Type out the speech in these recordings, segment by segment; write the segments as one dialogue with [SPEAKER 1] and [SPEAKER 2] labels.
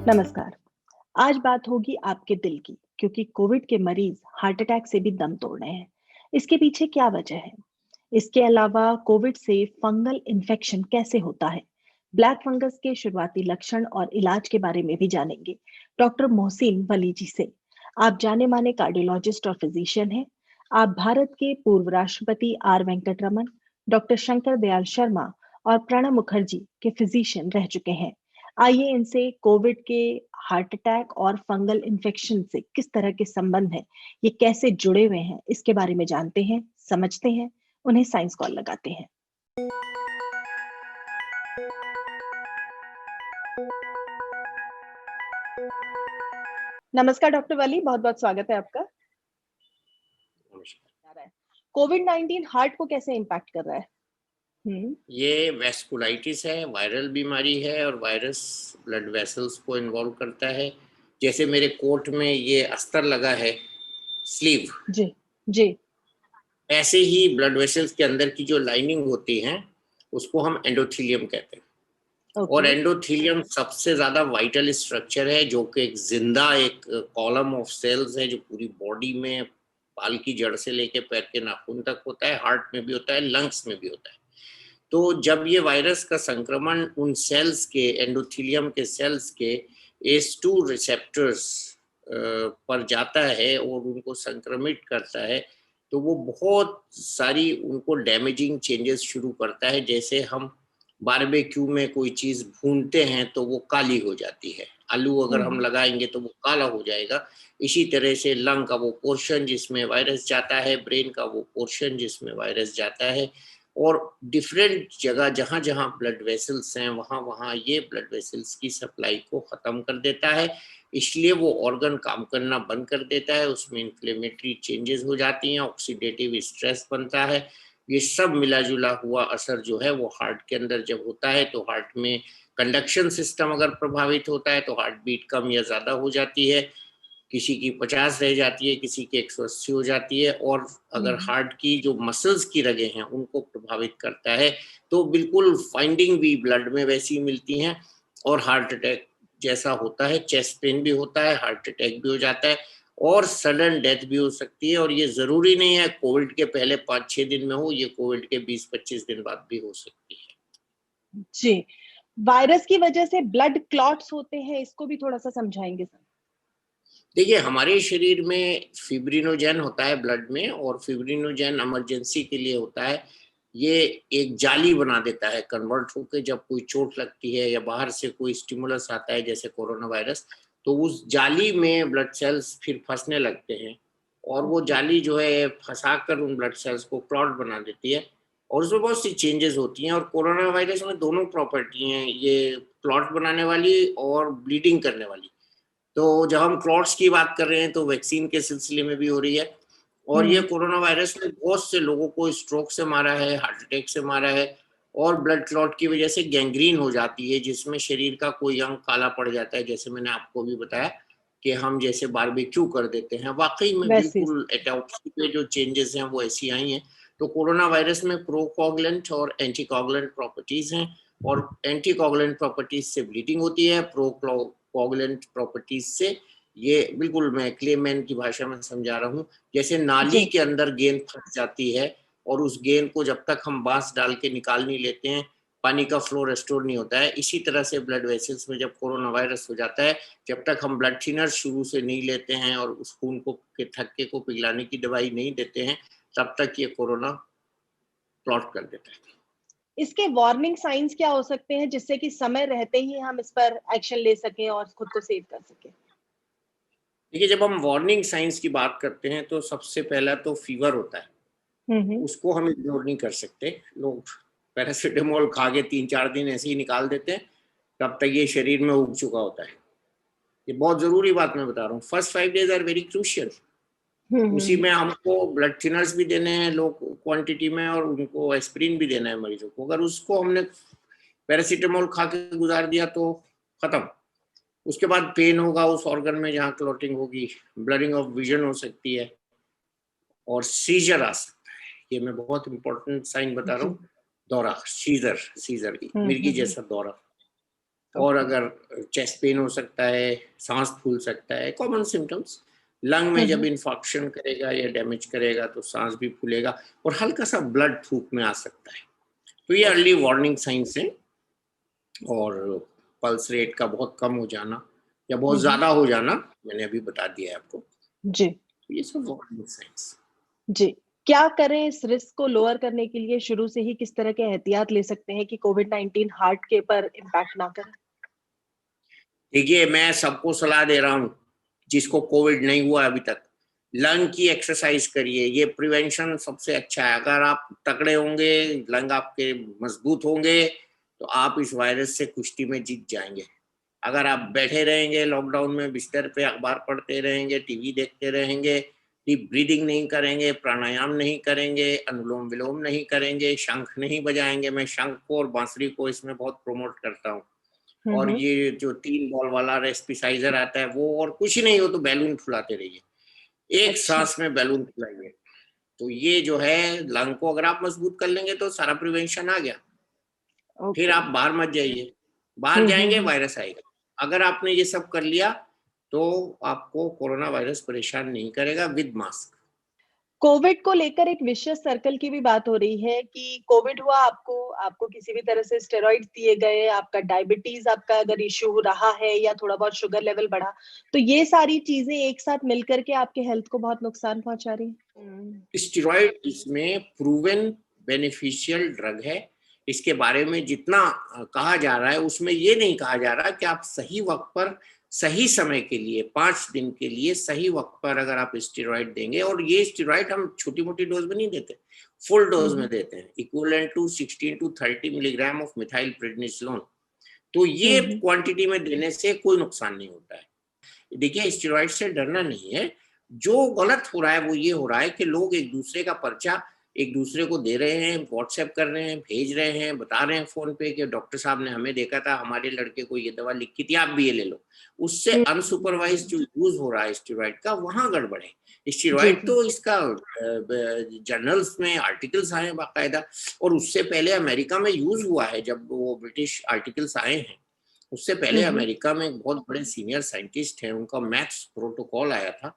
[SPEAKER 1] नमस्कार। आज बात होगी आपके दिल की, क्योंकि कोविड के मरीज हार्ट अटैक से भी दम तोड़ रहे हैं। इसके पीछे क्या वजह है? इसके अलावा कोविड से फंगल इन्फेक्शन कैसे होता है? ब्लैक फंगस के शुरुआती लक्षण और इलाज के बारे में भी जानेंगे डॉक्टर मोहसिन वली जी से। आप जाने माने कार्डियोलॉजिस्ट और फिजिशियन हैं। आप भारत के पूर्व राष्ट्रपति आर वेंकट रमन, डॉक्टर शंकर दयाल शर्मा और प्रणब मुखर्जी के फिजिशियन रह चुके हैं। आइए इनसे कोविड के हार्ट अटैक और फंगल इन्फेक्शन से किस तरह के संबंध हैं, ये कैसे जुड़े हुए हैं, इसके बारे में जानते हैं, समझते हैं, उन्हें साइंस कॉल लगाते हैं। नमस्कार डॉक्टर वली, बहुत बहुत स्वागत है आपका। कोविड 19 हार्ट को कैसे इम्पैक्ट कर रहा है?
[SPEAKER 2] ये वेस्कुलाइटिस है, वायरल बीमारी है और वायरस ब्लड वेसल्स को इन्वॉल्व करता है। जैसे मेरे कोट में ये अस्तर लगा है, स्लीव,
[SPEAKER 1] जी जी।
[SPEAKER 2] ऐसे ही ब्लड वेसल्स के अंदर की जो लाइनिंग होती है उसको हम एंडोथेलियम कहते हैं। और
[SPEAKER 1] ओके।
[SPEAKER 2] एंडोथेलियम सबसे ज्यादा वाइटल स्ट्रक्चर है, जो कि एक जिंदा एक कॉलम ऑफ सेल्स है, जो पूरी बॉडी में बाल की जड़ से लेके पैर के नाखून तक होता है, हार्ट में भी होता है, लंग्स में भी होता है। तो जब ये वायरस का संक्रमण उन सेल्स के, एंडोथेलियम के सेल्स के ACE2 रिसेप्टर्स पर जाता है और उनको संक्रमित करता है, तो वो बहुत सारी उनको डैमेजिंग चेंजेस शुरू करता है। जैसे हम बारबेक्यू में कोई चीज़ भूनते हैं तो वो काली हो जाती है, आलू अगर हम लगाएंगे तो वो काला हो जाएगा। इसी तरह से लंग का वो पोर्शन जिसमें वायरस जाता है, ब्रेन का वो पोर्शन जिसमें वायरस जाता है, और डिफरेंट जगह जहाँ जहाँ ब्लड वेसल्स हैं वहाँ वहाँ ये ब्लड वेसल्स की सप्लाई को ख़त्म कर देता है। इसलिए वो ऑर्गन काम करना बंद कर देता है, उसमें इन्फ्लेमेटरी चेंजेस हो जाती हैं, ऑक्सीडेटिव स्ट्रेस बनता है। ये सब मिला जुला हुआ असर जो है वो हार्ट के अंदर जब होता है तो हार्ट में कंडक्शन सिस्टम अगर प्रभावित होता है तो हार्ट बीट कम या ज़्यादा हो जाती है, किसी की 50 रह जाती है, किसी की 180 हो जाती है। और अगर हार्ट की जो मसल्स की रगें हैं उनको प्रभावित करता है तो बिल्कुल फाइंडिंग भी ब्लड में वैसी मिलती हैं और हार्ट अटैक जैसा होता है, चेस्ट पेन भी होता है, हार्ट अटैक भी हो जाता है और सडन डेथ भी हो सकती है। और ये ज़रूरी नहीं है कोविड के पहले 5-6 दिन में हो, ये कोविड के 20-25 दिन बाद भी हो सकती है।
[SPEAKER 1] जी। वायरस की वजह से ब्लड क्लॉट्स होते हैं, इसको भी थोड़ा सा समझाएंगे सर?
[SPEAKER 2] देखिए, हमारे शरीर में फिब्रिनोजेन होता है ब्लड में, और फिब्रिनोजेन इमरजेंसी के लिए होता है। ये एक जाली बना देता है कन्वर्ट होके, जब कोई चोट लगती है या बाहर से कोई स्टिमुलस आता है जैसे कोरोना वायरस, तो उस जाली में ब्लड सेल्स फिर फंसने लगते हैं और वो जाली जो है फंसा कर उन ब्लड सेल्स को क्लॉट बना देती है और उसमें बहुत सी चेंजेस होती हैं। और कोरोना वायरस में दोनों प्रॉपर्टी हैं, ये क्लॉट बनाने वाली और ब्लीडिंग करने वाली। तो जब हम क्लॉट्स की बात कर रहे हैं तो वैक्सीन के सिलसिले में भी हो रही है। और ये कोरोना वायरस ने बहुत से लोगों को स्ट्रोक से मारा है, हार्ट अटैक से मारा है और ब्लड क्लॉट की वजह से गैंग्रीन हो जाती है, जिसमें शरीर का कोई अंग काला पड़ जाता है। जैसे मैंने आपको भी बताया कि हम जैसे बारबेक्यू कर देते हैं, वाकई में
[SPEAKER 1] वैसे
[SPEAKER 2] बिल्कुल एटॉक्सी पे जो चेंजेस हैं वो ऐसी आई हैं। तो कोरोना वायरस में प्रोकोगुलेंट और एंटीकोगुलेंट प्रॉपर्टीज हैं और एंटीकोगुलेंट प्रॉपर्टीज से ब्लीडिंग होती है, कोगुलेंट प्रॉपर्टीज से ये बिल्कुल मैं क्लेमैन की भाषा में समझा रहा हूँ, जैसे नाली के अंदर गेंद फंस जाती है और उस गेंद को जब तक हम बांस डाल के निकाल नहीं लेते हैं पानी का फ्लो रेस्टोर नहीं होता है। इसी तरह से ब्लड वेसल्स में जब कोरोना वायरस हो जाता है, जब तक हम ब्लड थिनर शुरू से नहीं लेते हैं और उस खून को के थक्के को पिघलाने की दवाई नहीं देते हैं, तब तक ये कोरोना प्लॉट कर देता है।
[SPEAKER 1] इसके वार्निंग साइंस क्या हो सकते हैं, जिससे कि समय रहते ही हम इस पर एक्शन ले सकें और खुद को सेव कर सकें?
[SPEAKER 2] देखिए, जब हम वार्निंग साइंस की बात करते हैं तो सबसे पहला तो फीवर होता है, उसको हम इग्नोर नहीं कर सकते। लोग पैरासिटामोल खा के 3-4 दिन ऐसे ही निकाल देते हैं, तब तक ये शरीर में उग चुका होता है। ये बहुत जरूरी बात मैं बता रहा हूँ, first 5 days are very crucial. उसी में हमको ब्लड थिनर्स भी देने हैं लो क्वांटिटी में और उनको एस्पिरिन भी देना है मरीजों को। अगर उसको हमने पैरासिटामोल खा के गुजार दिया तो खत्म। उसके बाद पेन होगा उस ऑर्गन में जहाँ क्लॉटिंग होगी, ब्लरिंग ऑफ विजन हो सकती है और सीजर आ सकता है। ये मैं बहुत इंपॉर्टेंट साइन बता रहा हूँ, दौरा, सीजर, मिर्गी जैसा दौरा। और
[SPEAKER 1] ओके।
[SPEAKER 2] अगर चेस्ट पेन हो सकता है, सांस फूल सकता है, कॉमन सिम्टम्स। लंग में जब इन्फेक्शन करेगा या डैमेज करेगा तो सांस भी फूलेगा और हल्का सा ब्लड थूक में आ सकता है। तो ये अर्ली
[SPEAKER 1] ओके।
[SPEAKER 2] वार्निंग साइंस हैं। और पल्स रेट का बहुत कम हो जाना या बहुत ज्यादा हो जाना मैंने अभी बता दिया है आपको।
[SPEAKER 1] जी।
[SPEAKER 2] तो ये सब वार्निंग साइंस।
[SPEAKER 1] जी। क्या करें इस रिस्क को लोअर करने के लिए? शुरू से ही किस तरह के एहतियात ले सकते हैं कि कोविड-19 हार्ट के पर इम्पैक्ट ना करे?
[SPEAKER 2] देखिए, मैं सबको सलाह दे रहा हूँ जिसको कोविड नहीं हुआ अभी तक, लंग की एक्सरसाइज करिए। ये प्रिवेंशन सबसे अच्छा है। अगर आप तगड़े होंगे, लंग आपके मजबूत होंगे, तो आप इस वायरस से कुश्ती में जीत जाएंगे। अगर आप बैठे रहेंगे लॉकडाउन में बिस्तर पे, अखबार पढ़ते रहेंगे, टीवी देखते रहेंगे, डीप ब्रीदिंग नहीं करेंगे, प्राणायाम नहीं करेंगे, अनुलोम विलोम नहीं करेंगे, शंख नहीं बजाएंगे। मैं शंख को और बांसुरी को इसमें बहुत प्रमोट करता हूँ। और
[SPEAKER 1] हम्म।
[SPEAKER 2] ये जो 3 बॉल वाला रेस्पिसाइजर आता है वो, और कुछ ही नहीं हो तो बैलून फुलाते रहिए, एक
[SPEAKER 1] अच्छा।
[SPEAKER 2] सांस में बैलून फुलाइए। तो ये जो है, लंग को अगर आप मजबूत कर लेंगे तो सारा प्रिवेंशन आ गया। फिर
[SPEAKER 1] ओके।
[SPEAKER 2] आप बाहर मत जाइए, बाहर जाएंगे
[SPEAKER 1] हम्म।
[SPEAKER 2] वायरस आएगा। अगर आपने ये सब कर लिया तो आपको कोरोना वायरस परेशान नहीं करेगा विद मास्क।
[SPEAKER 1] कोविड को लेकर एक विशियस सर्कल की भी बात हो रही है कि कोविड हुआ आपको, आपको किसी भी तरह से स्टेरॉइड्स दिए गए, आपका डायबिटीज आपका अगर इश्यू रहा है या थोड़ा बहुत शुगर लेवल बढ़ा, तो ये सारी चीजें एक साथ मिलकर के आपके हेल्थ को बहुत नुकसान पहुंचा रही हैं।
[SPEAKER 2] स्टेरॉइड इसमें प्रूवन बेनिफिशियल ड्रग है। इसके बारे में जितना कहा जा रहा है उसमें ये नहीं कहा जा रहा कि आप सही वक्त पर, सही समय के लिए, 5 दिन के लिए सही वक्त पर अगर आप स्टेरॉइड देंगे, और ये स्टेरॉइड हम छोटी मोटी डोज में नहीं देते, फुल डोज में देते हैं, equivalent to 16 to 30 milligram of methyl prednisolone. तो ये
[SPEAKER 1] हम्म।
[SPEAKER 2] क्वांटिटी में देने से कोई नुकसान नहीं होता है। देखिए, स्टेरॉइड से डरना नहीं है। जो गलत हो रहा है वो ये हो रहा है कि लोग एक दूसरे का पर्चा एक दूसरे को दे रहे हैं, व्हाट्सएप कर रहे हैं, भेज रहे हैं, बता रहे हैं फोन पे कि डॉक्टर साहब ने हमें देखा था, हमारे लड़के को ये दवा लिखी थी, आप भी ये ले लो। उससे अनसुपरवाइज जो यूज हो रहा है स्टेरॉइड का, वहां गड़बड़ है।
[SPEAKER 1] जी
[SPEAKER 2] स्टेरॉइड
[SPEAKER 1] जी।
[SPEAKER 2] तो इसका जर्नल्स में आर्टिकल्स आए बाकायदा, और उससे पहले अमेरिका में यूज हुआ है। जब वो ब्रिटिश आर्टिकल्स आए हैं, उससे पहले अमेरिका में एक बहुत बड़े सीनियर साइंटिस्ट हैं, उनका मैथ्स प्रोटोकॉल आया था,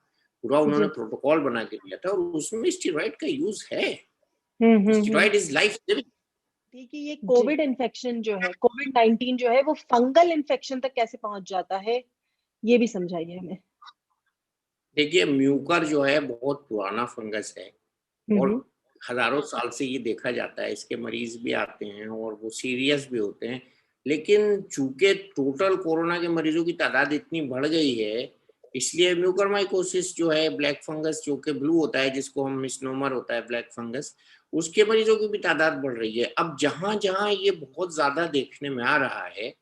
[SPEAKER 2] पूरा उन्होंने
[SPEAKER 1] जी।
[SPEAKER 2] प्रोटोकॉल बना के दिया था, और उसमें स्टेरॉइड का यूज है।
[SPEAKER 1] Hmm.
[SPEAKER 2] Steroid is life saving.
[SPEAKER 1] देखिए, ये
[SPEAKER 2] जी,
[SPEAKER 1] कोविड इन्फेक्शन जो है, कोविड-19 जो है, वो फंगल इन्फेक्शन तक कैसे पहुंच जाता है? ये भी समझाइए हमें।
[SPEAKER 2] देखिए, म्यूकर जो है बहुत पुराना फंगस है, और
[SPEAKER 1] हम्म।
[SPEAKER 2] हजारों साल से ये देखा जाता है। इसके मरीज भी आते हैं और वो सीरियस भी होते हैं। लेकिन चूंकि टोटल कोरोना के मरीजों की तादाद इतनी बढ़ गई है, इसलिए म्यूकरमाइकोसिस जो है, ब्लैक फंगस जो कि ब्लू होता है, जिसको हम मिसनोमर होता है ब्लैक फंगस, उसके मरीजों की भी तादाद बढ़ रही है। अब जहां जहां ये बहुत ज्यादा देखने में आ रहा है,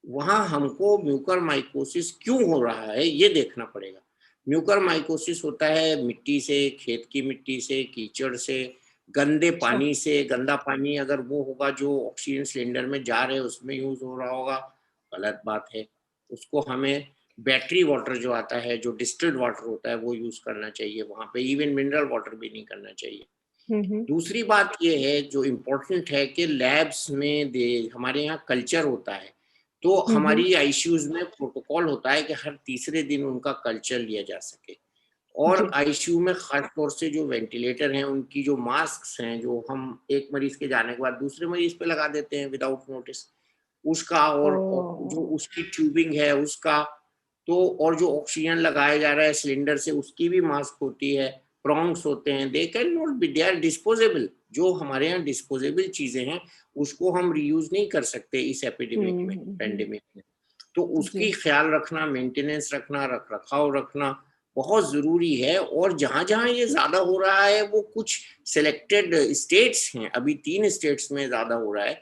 [SPEAKER 2] वहां हमको म्यूकरमाइकोसिस क्यों हो रहा है ये देखना पड़ेगा। म्यूकरमाइकोसिस होता है मिट्टी से, खेत की मिट्टी से, कीचड़ से, गंदे
[SPEAKER 1] अच्छा।
[SPEAKER 2] पानी से। गंदा पानी अगर वो होगा जो ऑक्सीजन सिलेंडर में जा रहे हैं उसमें यूज हो रहा होगा, गलत बात है। उसको हमें बैटरी वाटर जो आता है, जो डिस्टिल्ड वाटर होता है, वो यूज करना चाहिए वहां पे। इवन मिनरल वाटर भी नहीं करना चाहिए।
[SPEAKER 1] हम्म।
[SPEAKER 2] दूसरी बात ये है जो इम्पोर्टेंट है कि लैब्स में दे हमारे यहाँ कल्चर होता है, तो
[SPEAKER 1] हम्म।
[SPEAKER 2] हमारी आईसीयूज में प्रोटोकॉल होता है कि हर तीसरे दिन उनका कल्चर लिया जा सके। और
[SPEAKER 1] जी।
[SPEAKER 2] आईसीयू में खास तौर से जो वेंटिलेटर हैं, उनकी जो मास्क हैं, जो हम एक मरीज के जाने के बाद दूसरे मरीज पे लगा देते हैं विदाउट नोटिस, उसका, और जो
[SPEAKER 1] ओ।
[SPEAKER 2] उसकी ट्यूबिंग है उसका, तो और जो ऑक्सीजन लगाया जा रहा है सिलेंडर से, उसकी भी मास्क होती है, प्रॉन्ग्स होते हैं। They can not be, they are disposable. जो हमारे यहाँ डिस्पोजेबल चीजें हैं उसको हम रीयूज नहीं कर सकते इस एपिडेमिक में, पेंडेमिक में। तो
[SPEAKER 1] जी।
[SPEAKER 2] उसकी ख्याल रखना, मेंटेनेंस रखना, रख रखाव रखना बहुत जरूरी है। और जहां जहां ये ज्यादा हो रहा है वो कुछ सिलेक्टेड स्टेट्स हैं, अभी 3 स्टेट्स में ज्यादा हो रहा है,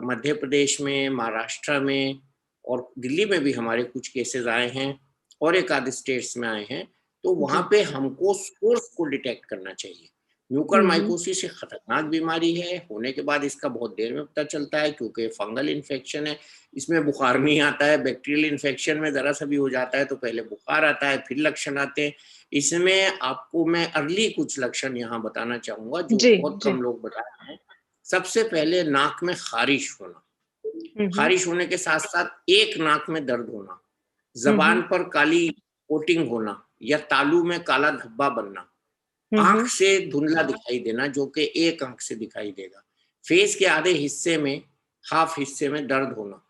[SPEAKER 2] मध्य प्रदेश में, महाराष्ट्र में, और दिल्ली में भी हमारे कुछ केसेस आए हैं, और एक आध स्टेट्स में आए हैं। तो वहां
[SPEAKER 1] जी।
[SPEAKER 2] पे हमको सोर्स को डिटेक्ट करना चाहिए।
[SPEAKER 1] हम्म।
[SPEAKER 2] म्यूकरमाइकोसिस एक खतरनाक बीमारी है, होने के बाद इसका बहुत देर में पता चलता है क्योंकि फंगल इन्फेक्शन है। इसमें बुखार नहीं आता है। बैक्टीरियल इन्फेक्शन में जरा सा भी हो जाता है तो पहले बुखार आता है, फिर लक्षण आते हैं। इसमें आपको मैं अर्ली कुछ लक्षण यहाँ बताना चाहूंगा जो
[SPEAKER 1] जी
[SPEAKER 2] बहुत
[SPEAKER 1] जी।
[SPEAKER 2] कम लोग बताते हैं। सबसे पहले नाक में खारिश होना, खारिश होने के साथ साथ एक नाक में दर्द होना, जबान पर काली कोटिंग होना या तालू में काला धब्बा बनना, आंख से धुंधला दिखाई देना जो कि एक आंख से दिखाई देगा, फेस के आधे हिस्से में हाफ हिस्से में दर्द होना।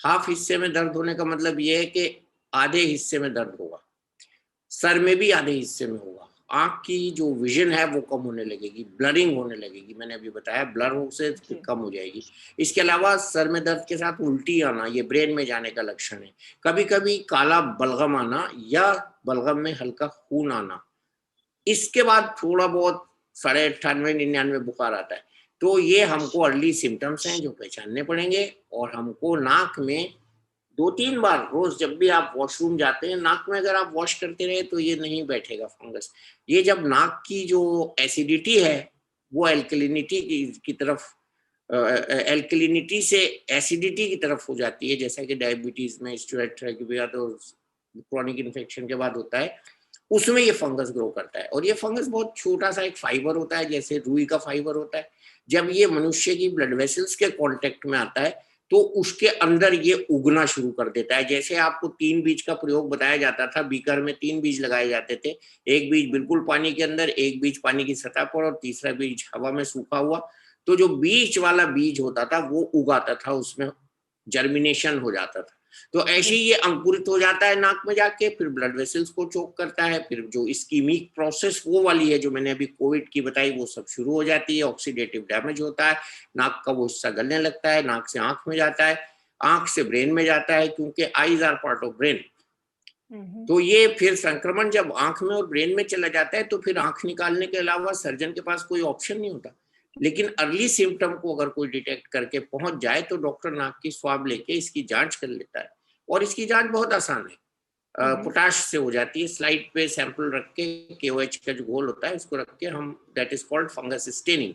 [SPEAKER 2] हाफ हिस्से में दर्द होने का मतलब यह है कि आधे हिस्से में दर्द होगा, सर में भी आधे हिस्से में होगा, आंख की जो विजन है वो कम होने लगेगी, ब्लरिंग होने लगेगी, मैंने अभी बताया ब्लर हो से कम हो जाएगी। इसके अलावा सर में दर्द के साथ उल्टी आना, ये ब्रेन में जाने का लक्षण है। कभी कभी काला बलगम आना या बलगम में हल्का खून आना। इसके बाद थोड़ा बहुत 98-99 बुखार आता है। तो ये हमको अर्ली सिम्टम्स हैं जो पहचानने पड़ेंगे, और हमको नाक में 2-3 बार रोज जब भी आप वॉशरूम जाते हैं, नाक में अगर आप वॉश करते रहे तो ये नहीं बैठेगा फंगस। ये जब नाक की जो एसिडिटी है वो एल्कलिनिटी की तरफ एल्कलिनिटी से एसिडिटी की तरफ हो जाती है, जैसा कि डायबिटीज में स्टोरेट तो क्रॉनिक इन्फेक्शन के बाद होता है, उसमें ये फंगस ग्रो करता है। और ये फंगस बहुत छोटा सा एक फाइबर होता है, जैसे रुई का फाइबर होता है। जब ये मनुष्य की ब्लड वेसल्स के कांटेक्ट में आता है तो उसके अंदर ये उगना शुरू कर देता है। जैसे आपको 3 बीज का प्रयोग बताया जाता था, बीकर में 3 बीज लगाए जाते थे, एक बीज बिल्कुल पानी के अंदर, एक बीज पानी की सतह पर और तीसरा बीज हवा में सूखा हुआ। तो जो बीच वाला बीज होता था वो उगाता था, उसमें जर्मिनेशन हो जाता था। तो ऐसे ही ये अंकुरित हो जाता है नाक में जाके, फिर ब्लड वेसल्स को चोक करता है, फिर जो इस्कीमिक प्रोसेस वो वाली है जो मैंने अभी कोविड की बताई वो सब शुरू हो जाती है, ऑक्सीडेटिव डैमेज होता है, नाक का वो हिस्सा गलने लगता है, नाक से आंख में जाता है, आंख से ब्रेन में जाता है, क्योंकि eyes are part of brain. तो ये फिर संक्रमण जब आंख में और ब्रेन में चला जाता है तो फिर आंख निकालने के अलावा सर्जन के पास कोई ऑप्शन नहीं होता। लेकिन अर्ली सिम्टम को अगर कोई डिटेक्ट करके पहुंच जाए तो डॉक्टर नाक की स्वाब लेके इसकी जांच कर लेता है, और इसकी जांच बहुत आसान है, पोटाश से हो जाती है। स्लाइड पे सैंपल रख के KOH का जो घोल होता है उसको रख के हम, that is called fungus staining.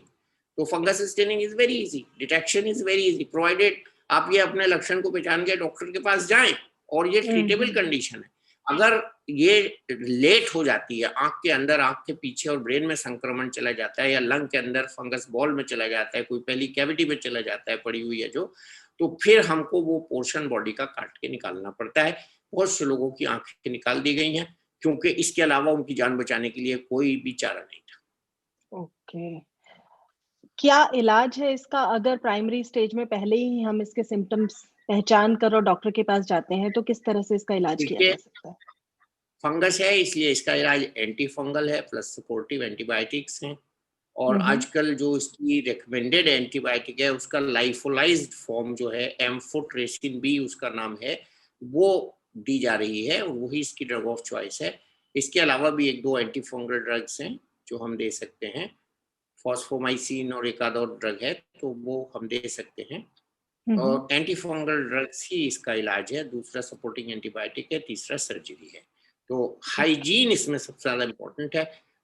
[SPEAKER 2] तो fungus staining is very easy, detection is very easy, provided आप ये अपने लक्षण को पहचान के डॉक्टर के पास जाएं, और ये ट्रीटेबल कंडीशन है। अगर ये लेट हो जाती है, आंख के अंदर, आंख के पीछे और ब्रेन में संक्रमण चला जाता है, या लंग के अंदर फंगस बॉल में चला जाता है, कोई पहली कैविटी में चला जाता है पड़ी हुई है जो, तो फिर हमको वो पोर्शन बॉडी का काट के निकालना पड़ता है। बहुत से लोगों की आंखें निकाल दी गई हैं, क्योंकि इसके अलावा उनकी जान बचाने के लिए कोई भी चारा नहीं था।
[SPEAKER 1] ओके, क्या इलाज है इसका अगर प्राइमरी स्टेज में पहले ही हम इसके सिम्टम्स पहचान कर और डॉक्टर के पास जाते हैं, तो किस तरह से इसका इलाज किया जा सकता है?
[SPEAKER 2] फंगस है इसलिए इसका इलाज एंटी फंगल है, प्लस सपोर्टिव एंटीबायोटिक्स हैं। और आजकल जो इसकी रिकमेंडेड एंटीबायोटिक है उसका लाइफोलाइज्ड फॉर्म जो है एम्फोट्रेसिन बी उसका नाम है, वो दी जा रही है, और वही इसकी ड्रग ऑफ चॉइस है। इसके अलावा भी 1-2 एंटी फंगल ड्रग्स हैं जो हम दे सकते हैं, फॉस्फोमाइसिन और एक आध और ड्रग है तो वो हम दे सकते हैं। और एंटी फंगल ड्रग्स ही इसका इलाज है, दूसरा सपोर्टिंग एंटीबायोटिक है, तीसरा सर्जरी है। तो हाइजीन इसमें सबसे ज्यादा इम्पोर्टेंट है।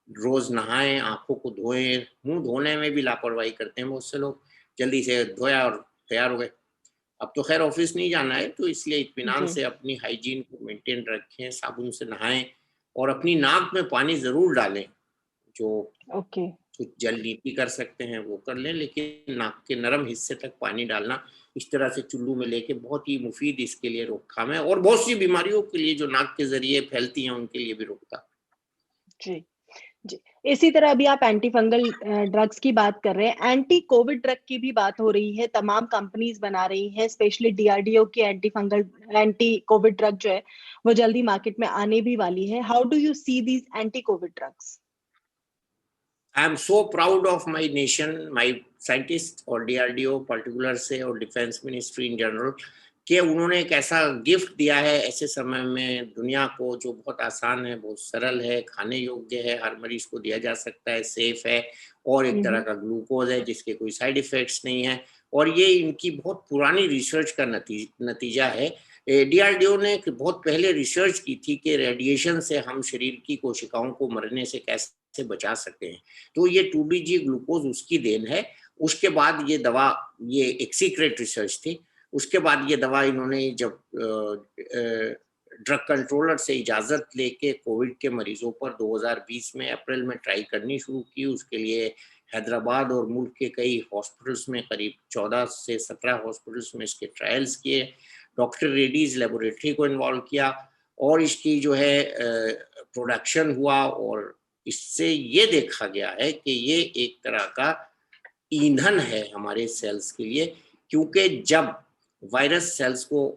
[SPEAKER 2] रोज नहाएं, आंखों को धोएं, मुंह धोने में भी लापरवाही करते हैं बहुत से लोग, जल्दी से धोया और तैयार हो गए। अब तो खैर ऑफिस नहीं जाना है तो इसलिए इत्मीनान से अपनी हाइजीन को मेंटेन रखें, साबुन से नहाएं, और अपनी नाक में पानी जरूर डालें। जो कुछ जल नीति कर सकते हैं वो कर लें, लेकिन नाक के नरम हिस्से तक पानी डालना इस तरह से चुल्लू में लेके बहुत ही मुफीद इसके लिए रोकथाम है, और बहुत सी बीमारियों के लिए जो नाक के जरिए फैलती हैं उनके लिए भी रोकथाम।
[SPEAKER 1] जी जी, इसी तरह अभी आप एंटी फंगल ड्रग्स की बात कर रहे हैं, एंटी कोविड ड्रग की भी बात हो रही है, तमाम कंपनीज बना रही हैं, स्पेशली DRDO की एंटी कोविड ड्रग जो है वो जल्दी मार्केट में आने भी वाली है। How do you see these anti Covid drugs?
[SPEAKER 2] I am so proud of my nation, my scientist और DRDO पर्टिकुलर से, और डिफेंस मिनिस्ट्री इन जनरल, कि उन्होंने एक ऐसा गिफ्ट दिया है ऐसे समय में दुनिया को, जो बहुत आसान है, बहुत सरल है, खाने योग्य है, हर मरीज को दिया जा सकता है, सेफ है, और एक तरह का ग्लूकोज है जिसके कोई साइड इफेक्ट्स नहीं है। और ये इनकी बहुत पुरानी रिसर्च का नतीजा है। DRDO ने बहुत पहले रिसर्च की थी कि रेडिएशन से हम शरीर की कोशिकाओं को मरने से कैसे बचा सकते हैं, तो ये 2DG ग्लूकोज उसकी देन है। उसके बाद ये दवा, ये एक सीक्रेट रिसर्च थी, उसके बाद ये दवा इन्होंने जब ड्रग कंट्रोलर से इजाजत लेके कोविड के मरीजों पर 2020 में अप्रैल में ट्राई करनी शुरू की, उसके लिए हैदराबाद और मुल्क के कई हॉस्पिटल्स में करीब 14 से 17 हॉस्पिटल्स में इसके ट्रायल्स किए, डॉक्टर रेड्डीज लेबोरेटरी को इन्वॉल्व किया और इसकी जो है प्रोडक्शन हुआ और इससे ये देखा गया है कि ये एक तरह का ईंधन है हमारे सेल्स के लिए, क्योंकि जब वायरस सेल्स को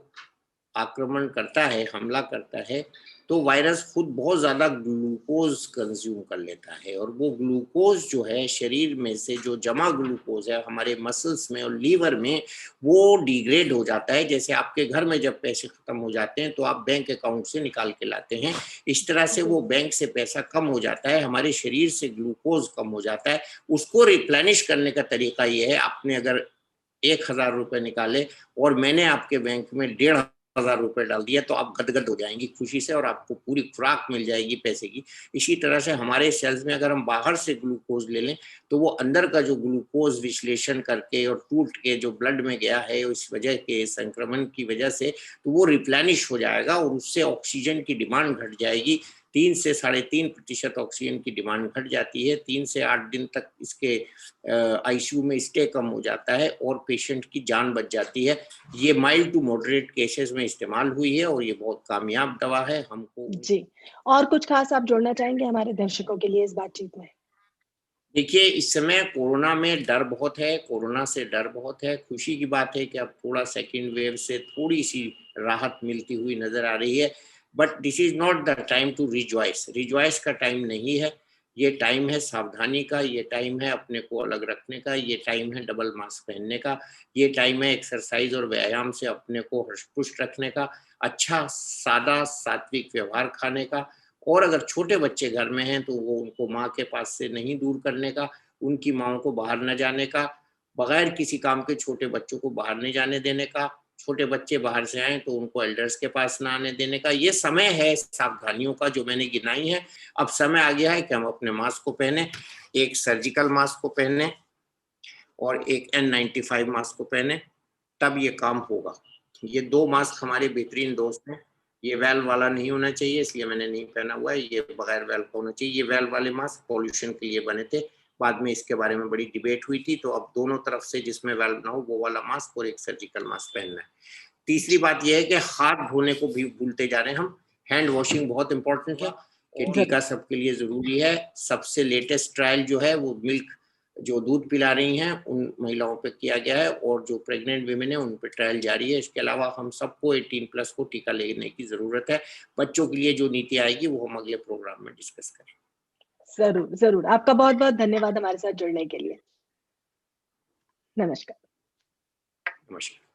[SPEAKER 2] आक्रमण करता है, हमला करता है, तो वायरस खुद बहुत ज़्यादा ग्लूकोज कंज्यूम कर लेता है और वो ग्लूकोज जो है शरीर में से जो जमा ग्लूकोज है हमारे मसल्स में और लीवर में वो डिग्रेड हो जाता है। जैसे आपके घर में जब पैसे खत्म हो जाते हैं तो आप बैंक अकाउंट से निकाल के लाते हैं, इस तरह से वो बैंक से पैसा कम हो जाता है, हमारे शरीर से ग्लूकोज कम हो जाता है। उसको रिप्लेनिश करने का तरीका ये है, आपने अगर 1000 रुपये निकाले और मैंने आपके बैंक में 1500 रुपये डाल दिया तो आप गदगद हो जाएंगी खुशी से और आपको पूरी खुराक मिल जाएगी पैसे की। इसी तरह से हमारे सेल्स में अगर हम बाहर से ग्लूकोज ले लें तो वो अंदर का जो ग्लूकोज विश्लेषण करके और टूट के जो ब्लड में गया है इस वजह के संक्रमण की वजह से, तो वो रिप्लेनिश हो जाएगा और उससे ऑक्सीजन की डिमांड घट जाएगी। 3 से 3.5% ऑक्सीजन की डिमांड घट जाती है। 3 से 8 दिन तक इसके आईसीयू में स्टे कम हो जाता है और पेशेंट की जान बच जाती है। ये माइल्ड टू मॉडरेट केसेस में इस्तेमाल हुई है और ये बहुत कामयाब दवा है। हमको
[SPEAKER 1] जी, और कुछ खास आप जोड़ना चाहेंगे हमारे दर्शकों के लिए इस बातचीत में?
[SPEAKER 2] देखिए, इस समय कोरोना में डर बहुत है, कोरोना से डर बहुत है। खुशी की बात है कि अब थोड़ा सेकंड वेव से थोड़ी-सी राहत मिलती हुई नज़र आ रही है, but this is not the time to rejoice. Rejoice का टाइम नहीं है, ये टाइम है सावधानी का, ये टाइम है अपने को अलग रखने का, ये टाइम है डबल मास्क पहनने का, ये टाइम है एक्सरसाइज़ और व्यायाम से अपने को हष्ट-पुष्ट रखने का, अच्छा सादा सात्विक व्यवहार खाने का और अगर छोटे बच्चे घर में हैं तो वो उनको माँ के पास से नहीं दूर करने का, उनकी माँओं को बाहर न जाने का, बगैर किसी काम के छोटे बच्चों को बाहर नहीं जाने देने का, छोटे बच्चे बाहर से आएँ तो उनको एल्डर्स के पास ना आने देने का। ये समय है सावधानियों का जो मैंने गिनाई है। अब समय आ गया है कि हम अपने मास्क को पहने, एक सर्जिकल मास्क को पहने और एक N95 मास्क को पहने, तब ये काम होगा। ये 2 मास्क हमारे बेहतरीन दोस्त हैं। ये वेल वाला नहीं होना चाहिए इसलिए मैंने नहीं पहना हुआ है, ये बगैर वेल का होना चाहिए। ये वेल वाले मास्क पॉल्यूशन के लिए बने थे, बाद में इसके बारे में बड़ी डिबेट हुई थी, तो अब दोनों तरफ से जिसमें वेल ना हो वो वाला मास्क और एक सर्जिकल मास्क पहनना है। तीसरी बात ये है कि हाथ धोने को भी भूलते जा रहे हैं हम। हैंड वॉशिंग बहुत इंपॉर्टेंट है कि टीका सबके लिए ज़रूरी है। सबसे लेटेस्ट ट्रायल जो है वो मिल्क जो दूध पिला रही हैं उन महिलाओं पे किया गया है और जो प्रेग्नेंट वीमेन है उन पे ट्रायल जारी है। इसके अलावा हम सबको 18+ को टीका लेने की ज़रूरत है। बच्चों के लिए जो नीति आएगी वो हम अगले प्रोग्राम में डिस्कस करेंगे।
[SPEAKER 1] ज़रूर, ज़रूर। आपका बहुत-बहुत धन्यवाद हमारे साथ जुड़ने के लिए। नमस्कार।
[SPEAKER 2] नमस्कार।